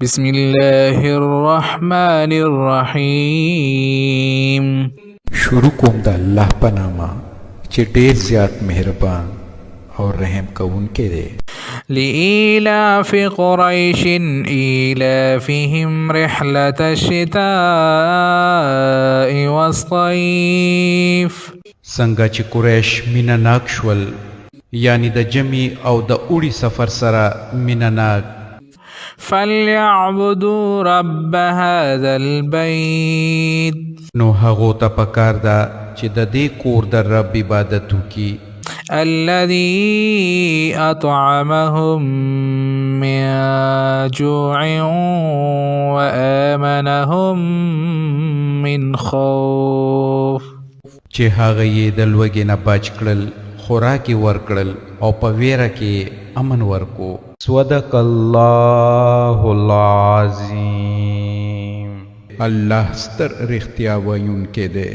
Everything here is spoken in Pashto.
بسم الله الرحمن الرحیم. شروع کوم د الله په نامه چې ډېر زیات مهربان او رحم کوونکی دی. لإيلاف قريش إيلافهم رحلة الشتاء والصيف. څنګه چې قریش مینه ناک شول، یعنی د جمی او د اوړي سفر سره مینه ناک. فليعبدوا رب هذا البيت. نو هغو ته پکار ده چې د دې کور د رب عبادت وکړي. الذي أطعمهم من جوع وآمنهم من خوف. چې هغه یې د لوږې نه بچ کړل، خوراک یې ورکړل او په ویره کې امن ورکو. صدق الله العظیم. الله ستر رښتیا ویونکی دی.